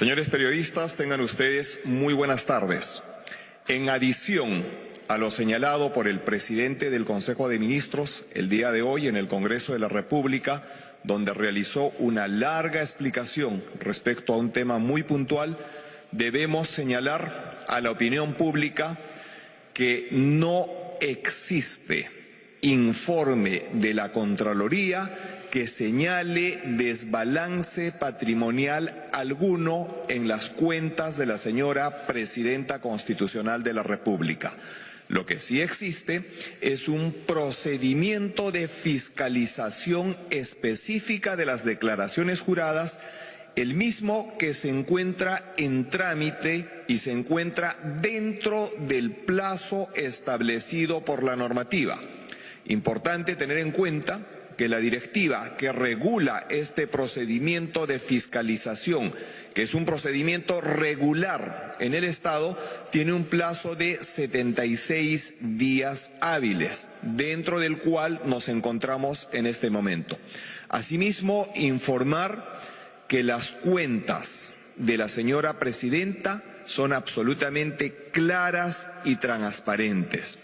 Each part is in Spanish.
Señores periodistas, tengan ustedes muy buenas tardes. En adición a lo señalado por el presidente del Consejo de Ministros el día de hoy en el Congreso de la República, donde realizó una larga explicación respecto a un tema muy puntual, debemos señalar a la opinión pública que no existe informe de la Contraloría que señale desbalance patrimonial alguno en las cuentas de la señora Presidenta Constitucional de la República. Lo que sí existe es un procedimiento de fiscalización específica de las declaraciones juradas, el mismo que se encuentra en trámite y se encuentra dentro del plazo establecido por la normativa. Importante tener en cuenta que la directiva que regula este procedimiento de fiscalización, que es un procedimiento regular en el Estado, tiene un plazo de 76 días hábiles, dentro del cual nos encontramos en este momento. Asimismo, informar que las cuentas de la señora Presidenta son absolutamente claras y transparentes.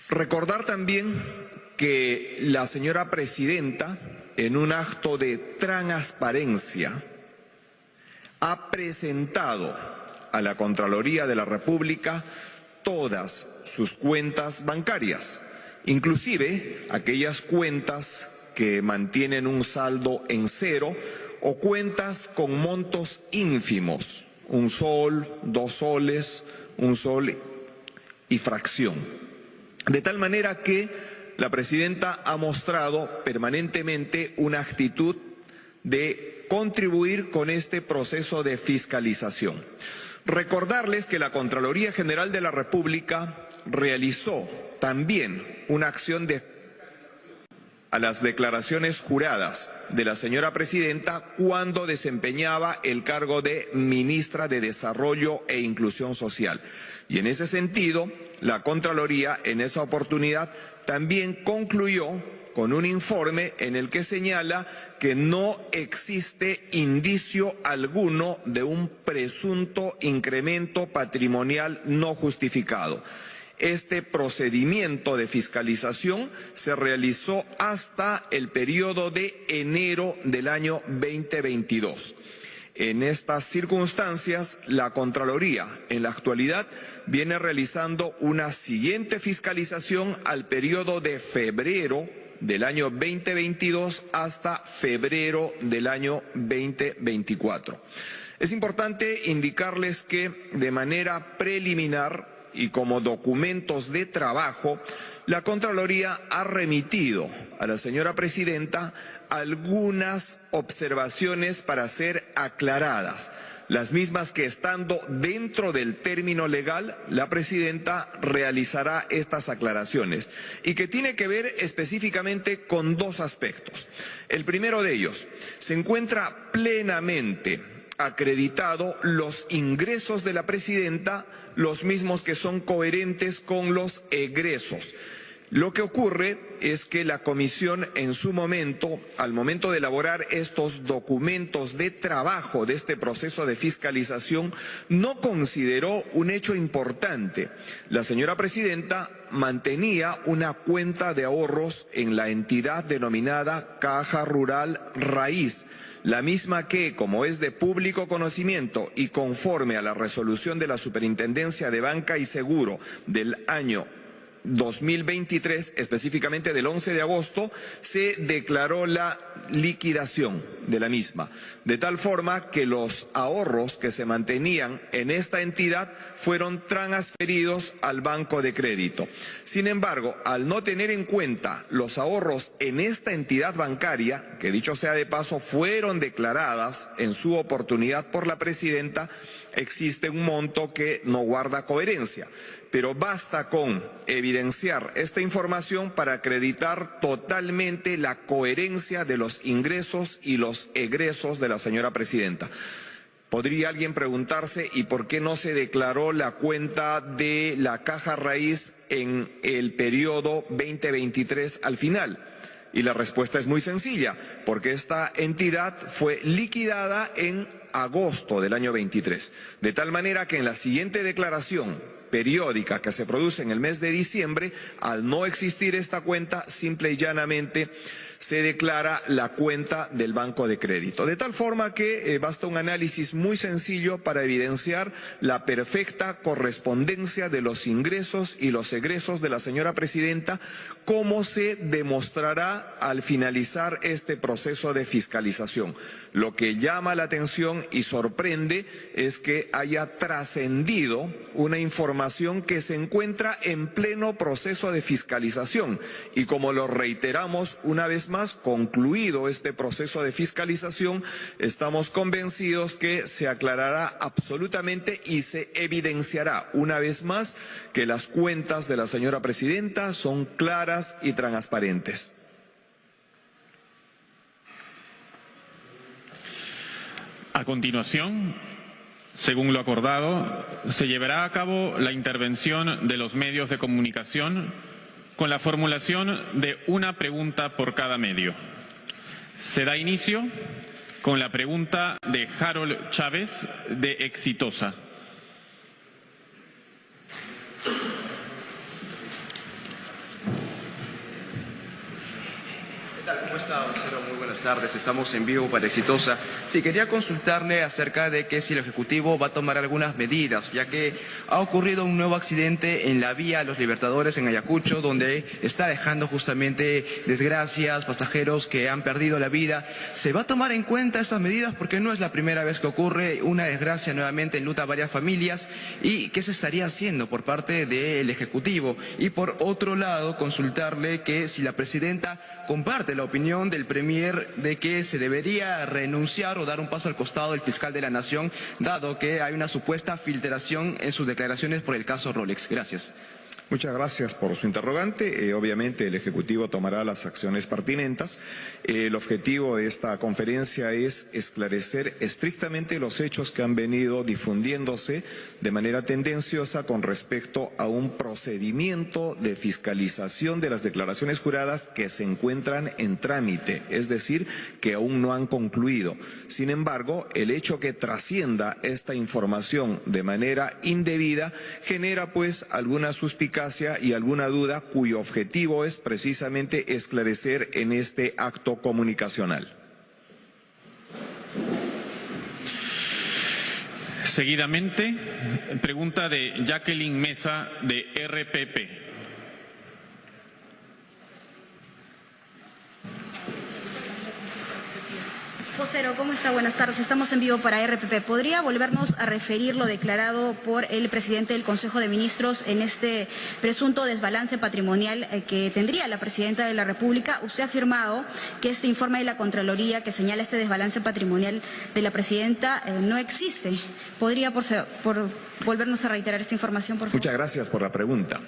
Recordar también que la señora Presidenta, en un acto de transparencia, ha presentado a la Contraloría de la República todas sus cuentas bancarias, inclusive aquellas cuentas que mantienen un saldo en cero o cuentas con montos ínfimos, 1 sol, 2 soles, 1 sol y fracción. De tal manera que la Presidenta ha mostrado permanentemente una actitud de contribuir con este proceso de fiscalización. Recordarles que la Contraloría General de la República realizó también una acción de a las declaraciones juradas de la señora Presidenta cuando desempeñaba el cargo de Ministra de Desarrollo e Inclusión Social. Y en ese sentido, la Contraloría en esa oportunidad también concluyó con un informe en el que señala que no existe indicio alguno de un presunto incremento patrimonial no justificado. Este procedimiento de fiscalización se realizó hasta el periodo de enero del año 2022. En estas circunstancias, la Contraloría, en la actualidad, viene realizando una siguiente fiscalización al periodo de febrero del año 2022 hasta febrero del año 2024. Es importante indicarles que de manera preliminar y como documentos de trabajo, la Contraloría ha remitido a la señora Presidenta algunas observaciones para ser aclaradas, las mismas que estando dentro del término legal, la Presidenta realizará estas aclaraciones y que tiene que ver específicamente con dos aspectos. El primero de ellos, se encuentra plenamente acreditado los ingresos de la Presidenta, los mismos que son coherentes con los egresos. Lo que ocurre es que la comisión en su momento, al momento de elaborar estos documentos de trabajo de este proceso de fiscalización, no consideró un hecho importante. La señora Presidenta mantenía una cuenta de ahorros en la entidad denominada Caja Rural Raíz, la misma que, como es de público conocimiento y conforme a la resolución de la Superintendencia de Banca y Seguro del año 2023, específicamente del 11 de agosto, se declaró la liquidación de la misma, de tal forma que los ahorros que se mantenían en esta entidad fueron transferidos al Banco de Crédito. Sin embargo, al no tener en cuenta los ahorros en esta entidad bancaria, que dicho sea de paso, fueron declaradas en su oportunidad por la Presidenta, existe un monto que no guarda coherencia. Pero basta con evidenciar esta información para acreditar totalmente la coherencia de los ingresos y los egresos de la señora Presidenta. Podría alguien preguntarse, ¿y por qué no se declaró la cuenta de la Caja Raíz en el periodo 2023 al final? Y la respuesta es muy sencilla, porque esta entidad fue liquidada en agosto del año 23. De tal manera que en la siguiente declaración periódica que se produce en el mes de diciembre, al no existir esta cuenta, simple y llanamente se declara la cuenta del banco de crédito. De tal forma que basta un análisis muy sencillo para evidenciar la perfecta correspondencia de los ingresos y los egresos de la señora presidenta, como se demostrará al finalizar este proceso de fiscalización. Lo que llama la atención y sorprende es que haya trascendido una información que se encuentra en pleno proceso de fiscalización y, como lo reiteramos una vez más, concluido este proceso de fiscalización, estamos convencidos que se aclarará absolutamente y se evidenciará una vez más que las cuentas de la señora presidenta son claras y transparentes. A continuación, según lo acordado, se llevará a cabo la intervención de los medios de comunicación con la formulación de una pregunta por cada medio. Se da inicio con la pregunta de Harold Chávez, de Exitosa. ¿Cómo está, vocero? Muy buenas tardes. Estamos en vivo para Exitosa. Sí, quería consultarle acerca de que si el Ejecutivo va a tomar algunas medidas, ya que ha ocurrido un nuevo accidente en la vía Los Libertadores en Ayacucho, donde está dejando justamente desgracias, pasajeros que han perdido la vida. ¿Se va a tomar en cuenta estas medidas? Porque no es la primera vez que ocurre una desgracia, nuevamente enluta a varias familias. ¿Y qué se estaría haciendo por parte del Ejecutivo? Y por otro lado, consultarle que si la presidenta comparte la opinión del Premier de que se debería renunciar o dar un paso al costado del fiscal de la Nación, dado que hay una supuesta filtración en sus declaraciones por el caso Rolex. Gracias. Muchas gracias por su interrogante. Obviamente el Ejecutivo tomará las acciones pertinentes. El objetivo de esta conferencia es esclarecer estrictamente los hechos que han venido difundiéndose de manera tendenciosa con respecto a un procedimiento de fiscalización de las declaraciones juradas que se encuentran en trámite, es decir, que aún no han concluido. Sin embargo, el hecho que trascienda esta información de manera indebida genera pues alguna suspicacia y alguna duda cuyo objetivo es precisamente esclarecer en este acto comunicacional. Seguidamente, pregunta de Jacqueline Mesa, de RPP. Vocero, ¿cómo está? Buenas tardes. Estamos en vivo para RPP. ¿Podría volvernos a referir lo declarado por el presidente del Consejo de Ministros en este presunto desbalance patrimonial que tendría la presidenta de la República? Usted ha afirmado que este informe de la Contraloría que señala este desbalance patrimonial de la presidenta no existe. ¿Podría por volvernos a reiterar esta información, por favor? Muchas gracias por la pregunta.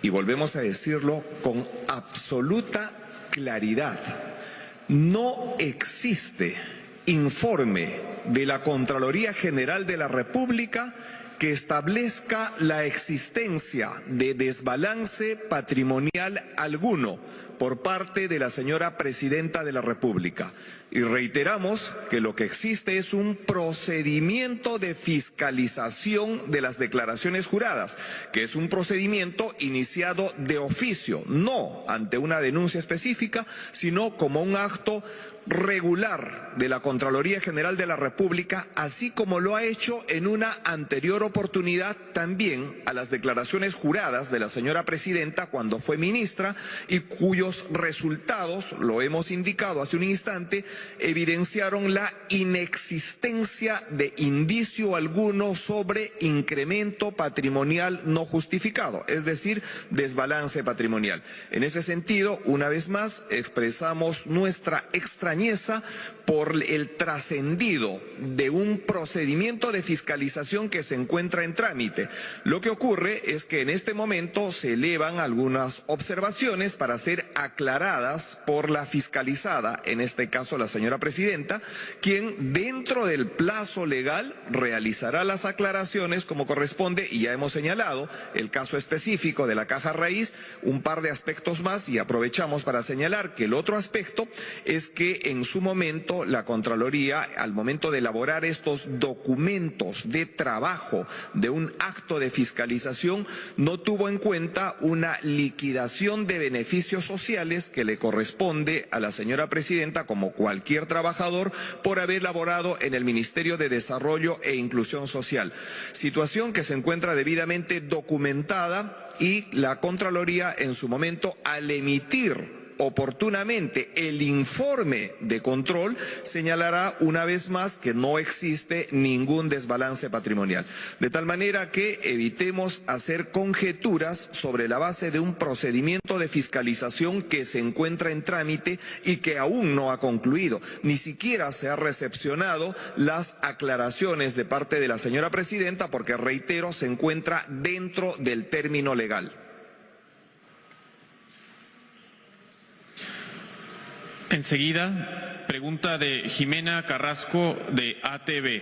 Y volvemos a decirlo con absoluta claridad. No existe informe de la Contraloría General de la República que establezca la existencia de desbalance patrimonial alguno por parte de la señora Presidenta de la República. Y reiteramos que lo que existe es un procedimiento de fiscalización de las declaraciones juradas, que es un procedimiento iniciado de oficio, no ante una denuncia específica, sino como un acto regular de la Contraloría General de la República, así como lo ha hecho en una anterior oportunidad también a las declaraciones juradas de la señora Presidenta cuando fue ministra y cuyos resultados, lo hemos indicado hace un instante, evidenciaron la inexistencia de indicio alguno sobre incremento patrimonial no justificado, es decir, desbalance patrimonial. En ese sentido, una vez más, expresamos nuestra extrañeza por el trascendido de un procedimiento de fiscalización que se encuentra en trámite. Lo que ocurre es que en este momento se elevan algunas observaciones para ser aclaradas por la fiscalizada, en este caso la señora Presidenta, quien dentro del plazo legal realizará las aclaraciones como corresponde, y ya hemos señalado el caso específico de la caja raíz, un par de aspectos más, y aprovechamos para señalar que el otro aspecto es que en su momento momento la Contraloría, al momento de elaborar estos documentos de trabajo de un acto de fiscalización, no tuvo en cuenta una liquidación de beneficios sociales que le corresponde a la señora presidenta, como cualquier trabajador, por haber laborado en el Ministerio de Desarrollo e Inclusión Social. Situación que se encuentra debidamente documentada y la Contraloría en su momento, al emitir oportunamente el informe de control, señalará una vez más que no existe ningún desbalance patrimonial. De tal manera que evitemos hacer conjeturas sobre la base de un procedimiento de fiscalización que se encuentra en trámite y que aún no ha concluido. Ni siquiera se ha recepcionado las aclaraciones de parte de la señora presidenta porque, reitero, se encuentra dentro del término legal. Enseguida, pregunta de Jimena Carrasco de ATV.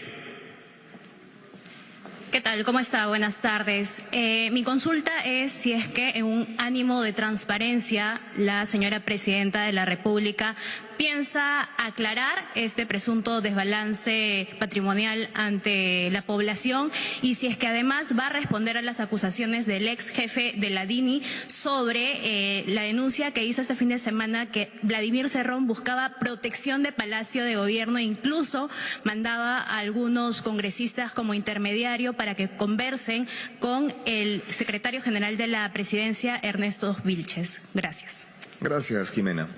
¿Qué tal? ¿Cómo está? Buenas tardes. Mi consulta es si es que en un ánimo de transparencia la señora presidenta de la República piensa aclarar este presunto desbalance patrimonial ante la población y si es que además va a responder a las acusaciones del ex jefe de la DINI sobre la denuncia que hizo este fin de semana que Vladimir Cerrón buscaba protección de Palacio de Gobierno e incluso mandaba a algunos congresistas como intermediario para que conversen con el secretario general de la Presidencia, Ernesto Vilches. Gracias. Gracias, Jimena.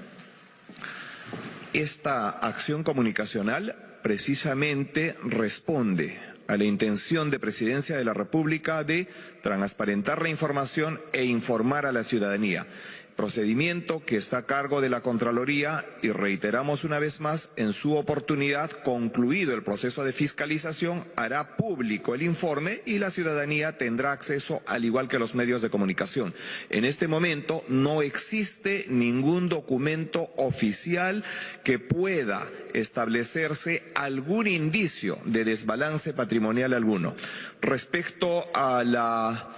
Esta acción comunicacional precisamente responde a la intención de Presidencia de la República de transparentar la información e informar a la ciudadanía. Procedimiento que está a cargo de la Contraloría y reiteramos una vez más, en su oportunidad, concluido el proceso de fiscalización, hará público el informe y la ciudadanía tendrá acceso al igual que los medios de comunicación. En este momento no existe ningún documento oficial que pueda establecerse algún indicio de desbalance patrimonial alguno. Respecto a la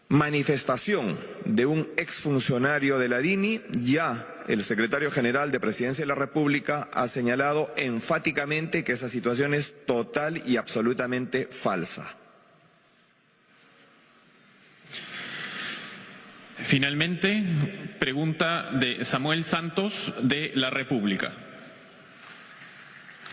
manifestación de un exfuncionario de la DINI, ya el secretario general de Presidencia de la República ha señalado enfáticamente que esa situación es total y absolutamente falsa. Finalmente, pregunta de Samuel Santos de La República.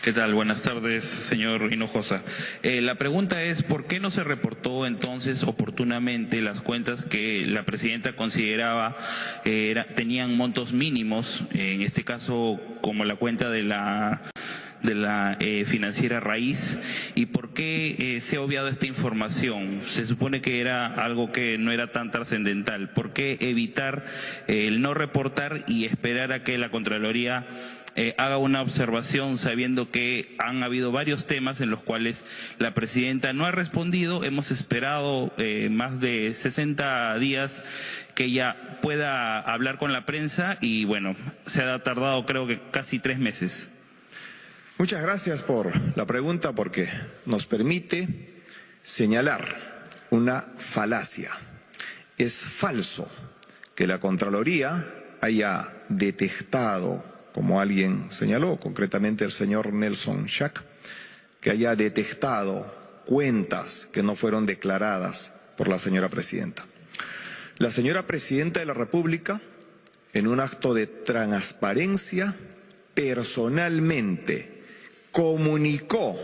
¿Qué tal? Buenas tardes, señor Hinojosa. La pregunta es, ¿por qué no se reportó entonces oportunamente las cuentas que la presidenta consideraba tenían montos mínimos, en este caso como la cuenta de la financiera Raíz, y por qué se ha obviado esta información? Se supone que era algo que no era tan trascendental. ¿Por qué evitar el no reportar y esperar a que la Contraloría haga una observación sabiendo que han habido varios temas en los cuales la presidenta no ha respondido? Hemos esperado más de 60 días que ella pueda hablar con la prensa y bueno, se ha tardado creo que casi 3 meses. Muchas gracias por la pregunta porque nos permite señalar una falacia. Es falso que la Contraloría haya detectado, como alguien señaló, concretamente el señor Nelson Schack, que haya detectado cuentas que no fueron declaradas por la señora presidenta. La señora presidenta de la República, en un acto de transparencia, personalmente comunicó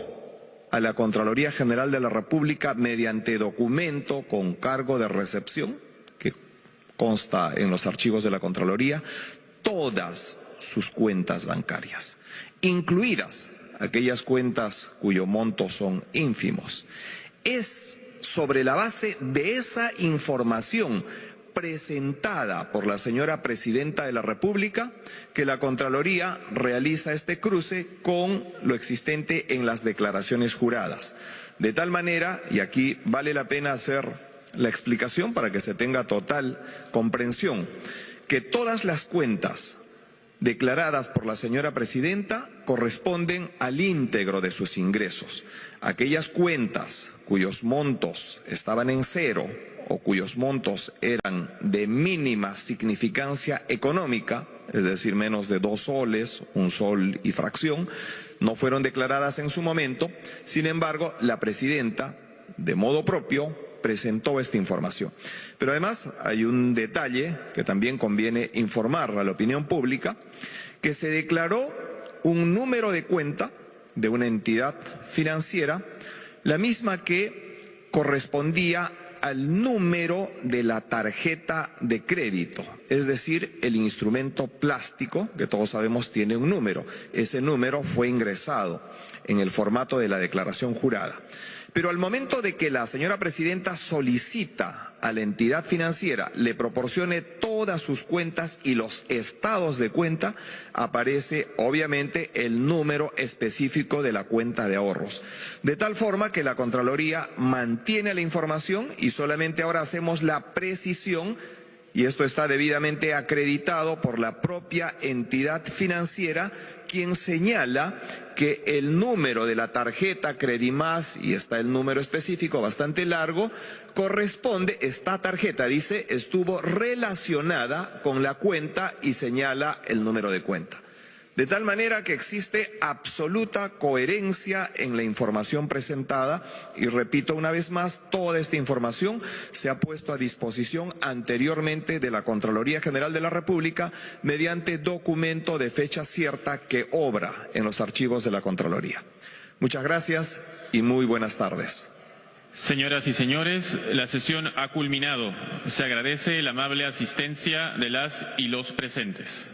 a la Contraloría General de la República mediante documento con cargo de recepción, que consta en los archivos de la Contraloría, todas sus cuentas bancarias, incluidas aquellas cuentas cuyo monto son ínfimos. Es sobre la base de esa información presentada por la señora presidenta de la República que la Contraloría realiza este cruce con lo existente en las declaraciones juradas. De tal manera, y aquí vale la pena hacer la explicación para que se tenga total comprensión, que todas las cuentas declaradas por la señora presidenta corresponden al íntegro de sus ingresos. Aquellas cuentas cuyos montos estaban en cero o cuyos montos eran de mínima significancia económica, es decir, menos de 2 soles, 1 sol y fracción, no fueron declaradas en su momento. Sin embargo, la presidenta, de modo propio, presentó esta información. Pero además hay un detalle que también conviene informar a la opinión pública, que se declaró un número de cuenta de una entidad financiera, la misma que correspondía al número de la tarjeta de crédito, es decir, el instrumento plástico, que todos sabemos tiene un número. Ese número fue ingresado en el formato de la declaración jurada. Pero al momento de que la señora presidenta solicita a la entidad financiera le proporcione todas sus cuentas y los estados de cuenta, aparece obviamente el número específico de la cuenta de ahorros. De tal forma que la Contraloría mantiene la información y solamente ahora hacemos la precisión, y esto está debidamente acreditado por la propia entidad financiera, quien señala que el número de la tarjeta Credimás, y está el número específico bastante largo, corresponde, esta tarjeta, dice, estuvo relacionada con la cuenta y señala el número de cuenta. De tal manera que existe absoluta coherencia en la información presentada y repito una vez más, toda esta información se ha puesto a disposición anteriormente de la Contraloría General de la República mediante documento de fecha cierta que obra en los archivos de la Contraloría. Muchas gracias y muy buenas tardes. Señoras y señores, la sesión ha culminado. Se agradece la amable asistencia de las y los presentes.